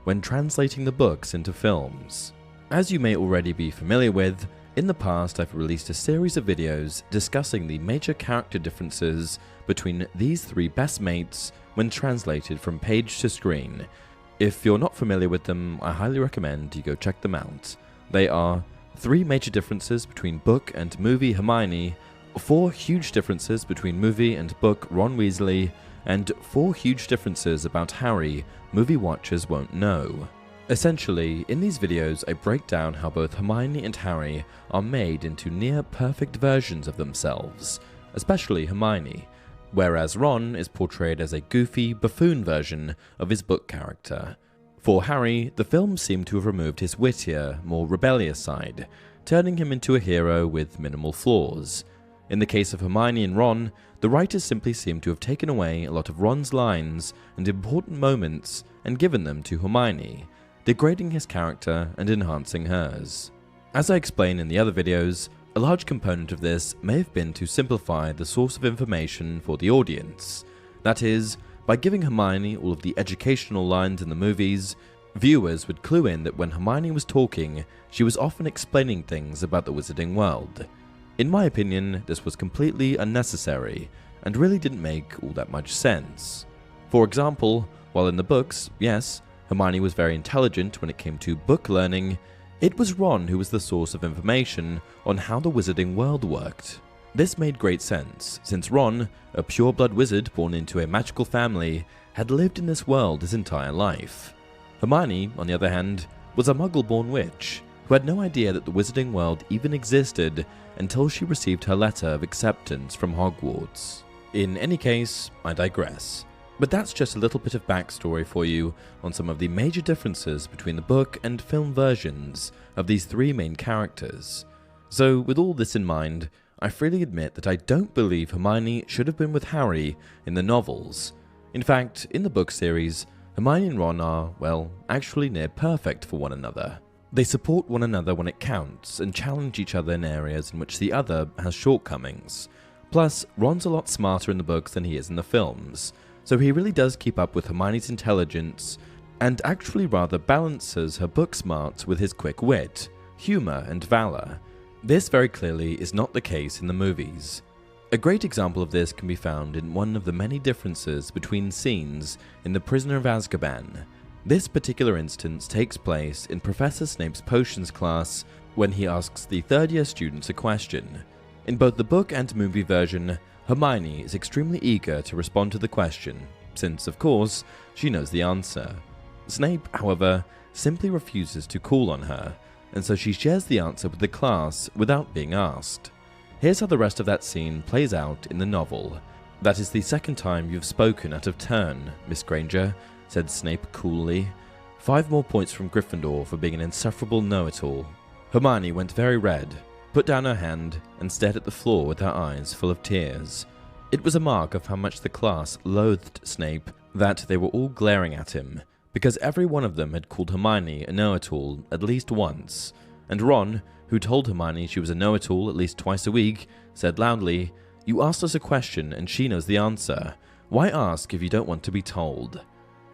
when translating the books into films. As you may already be familiar with, in the past I've released a series of videos discussing the major character differences between these three best mates when translated from page to screen. If you're not familiar with them, I highly recommend you go check them out. They are 3 major differences between book and movie Hermione, 4 huge differences between movie and book Ron Weasley, and 4 huge differences about Harry movie watchers won't know. Essentially, in these videos I break down how both Hermione and Harry are made into near-perfect versions of themselves, especially Hermione, whereas Ron is portrayed as a goofy, buffoon version of his book character. For Harry, the films seem to have removed his wittier, more rebellious side, turning him into a hero with minimal flaws. In the case of Hermione and Ron, the writers simply seem to have taken away a lot of Ron's lines and important moments and given them to Hermione, degrading his character and enhancing hers. As I explained in the other videos, a large component of this may have been to simplify the source of information for the audience. That is, by giving Hermione all of the educational lines in the movies, viewers would clue in that when Hermione was talking, she was often explaining things about the wizarding world. In my opinion, this was completely unnecessary and really didn't make all that much sense. For example, while in the books, yes, Hermione was very intelligent when it came to book learning, it was Ron who was the source of information on how the wizarding world worked. This made great sense, since Ron, a pure-blood wizard born into a magical family, had lived in this world his entire life. Hermione, on the other hand, was a muggle-born witch, who had no idea that the wizarding world even existed until she received her letter of acceptance from Hogwarts. In any case, I digress. But that's just a little bit of backstory for you on some of the major differences between the book and film versions of these 3 main characters. So with all this in mind, I freely admit that I don't believe Hermione should have been with Harry in the novels. In fact, in the book series, Hermione and Ron are, well, actually near perfect for one another. They support one another when it counts and challenge each other in areas in which the other has shortcomings. Plus, Ron's a lot smarter in the books than he is in the films, so he really does keep up with Hermione's intelligence and actually rather balances her book smarts with his quick wit, humor, and valor. This very clearly is not the case in the movies. A great example of this can be found in one of the many differences between scenes in The Prisoner of Azkaban. This particular instance takes place in Professor Snape's potions class when he asks the third-year students a question. In both the book and movie version, Hermione is extremely eager to respond to the question, since, of course, she knows the answer. Snape, however, simply refuses to call on her, and so she shares the answer with the class without being asked. Here's how the rest of that scene plays out in the novel. "That is the second time you've spoken out of turn, Miss Granger," said Snape coolly. 5 more points from Gryffindor for being an insufferable know-it-all. Hermione went very red, put down her hand, and stared at the floor with her eyes full of tears. It was a mark of how much the class loathed Snape that they were all glaring at him, because every one of them had called Hermione a know-it-all at least once, and Ron, who told Hermione she was a know-it-all at least twice a week, said loudly, "You asked us a question and she knows the answer. Why ask if you don't want to be told?"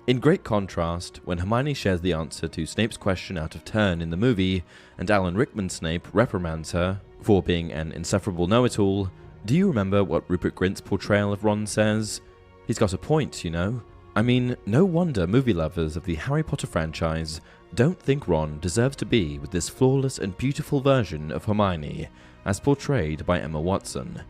In great contrast, when Hermione shares the answer to Snape's question out of turn in the movie, and Alan Rickman's Snape reprimands her for being an insufferable know-it-all, do you remember what Rupert Grint's portrayal of Ron says? He's got a point, you know. I mean, no wonder movie lovers of the Harry Potter franchise don't think Ron deserves to be with this flawless and beautiful version of Hermione, as portrayed by Emma Watson.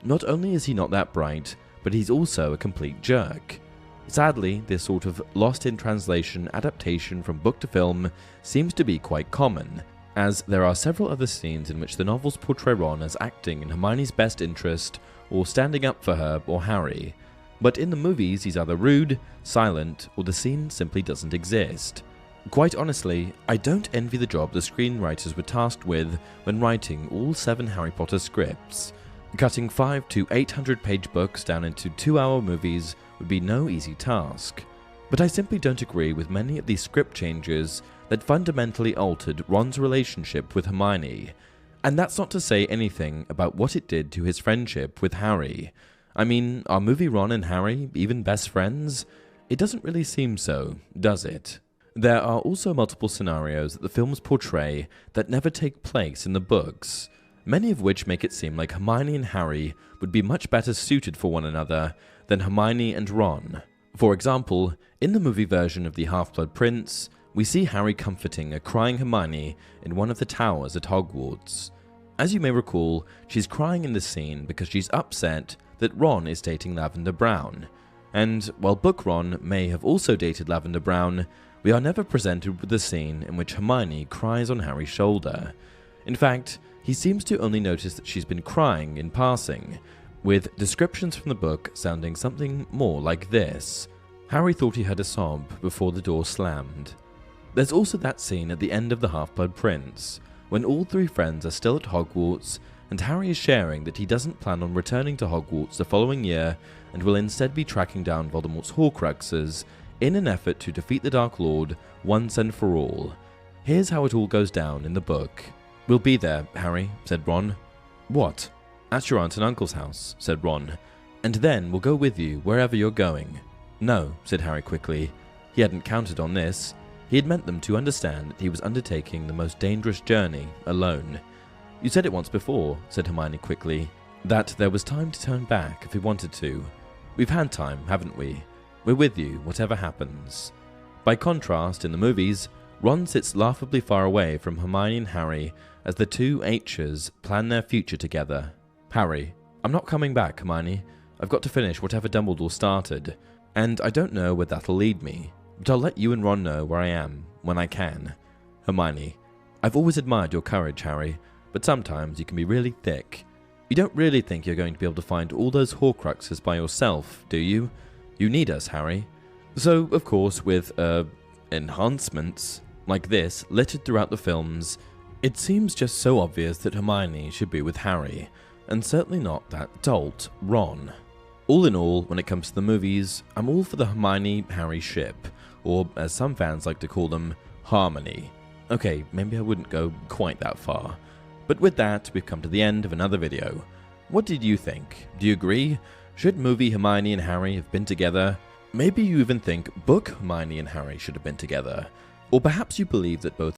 Not only is he not that bright, but he's also a complete jerk. Sadly, this sort of lost-in-translation adaptation from book to film seems to be quite common, as there are several other scenes in which the novels portray Ron as acting in Hermione's best interest or standing up for her or Harry. But in the movies, he's either rude, silent, or the scene simply doesn't exist. Quite honestly, I don't envy the job the screenwriters were tasked with when writing all 7 Harry Potter scripts. Cutting 5 to 800-page books down into 2-hour movies would be no easy task. But I simply don't agree with many of these script changes that fundamentally altered Ron's relationship with Hermione. And that's not to say anything about what it did to his friendship with Harry. I mean, are movie Ron and Harry even best friends? It doesn't really seem so, does it? There are also multiple scenarios that the films portray that never take place in the books, many of which make it seem like Hermione and Harry would be much better suited for one another than Hermione and Ron. For example, in the movie version of The Half-Blood Prince, we see Harry comforting a crying Hermione in one of the towers at Hogwarts. As you may recall, she's crying in this scene because she's upset that Ron is dating Lavender Brown, and while book Ron may have also dated Lavender Brown, we are never presented with a scene in which Hermione cries on Harry's shoulder. In fact, he seems to only notice that she's been crying in passing, with descriptions from the book sounding something more like this. Harry thought he heard a sob before the door slammed. There's also that scene at the end of The Half-Blood Prince, when all three friends are still at Hogwarts and Harry is sharing that he doesn't plan on returning to Hogwarts the following year and will instead be tracking down Voldemort's Horcruxes in an effort to defeat the Dark Lord once and for all. Here's how it all goes down in the book. "We'll be there, Harry," said Ron. "What?" "At your aunt and uncle's house," said Ron. "And then we'll go with you wherever you're going." "No," said Harry quickly. He hadn't counted on this. He had meant them to understand that he was undertaking the most dangerous journey alone. "You said it once before," said Hermione quickly, "that there was time to turn back if we wanted to. We've had time, haven't we? We're with you, whatever happens." By contrast, in the movies, Ron sits laughably far away from Hermione and Harry as the two H's plan their future together. "Harry, I'm not coming back, Hermione. I've got to finish whatever Dumbledore started, and I don't know where that'll lead me, but I'll let you and Ron know where I am, when I can." Hermione, "I've always admired your courage, Harry, but sometimes you can be really thick. You don't really think you're going to be able to find all those Horcruxes by yourself, do you? You need us, Harry." So, of course, with, enhancements like this littered throughout the films, it seems just so obvious that Hermione should be with Harry, and certainly not that dolt, Ron. All in all, when it comes to the movies, I'm all for the Hermione-Harry ship, or as some fans like to call them, Harmony. Okay, maybe I wouldn't go quite that far. But with that, we've come to the end of another video. What did you think? Do you agree? Should movie Hermione and Harry have been together? Maybe you even think book Hermione and Harry should have been together. Or perhaps you believe that both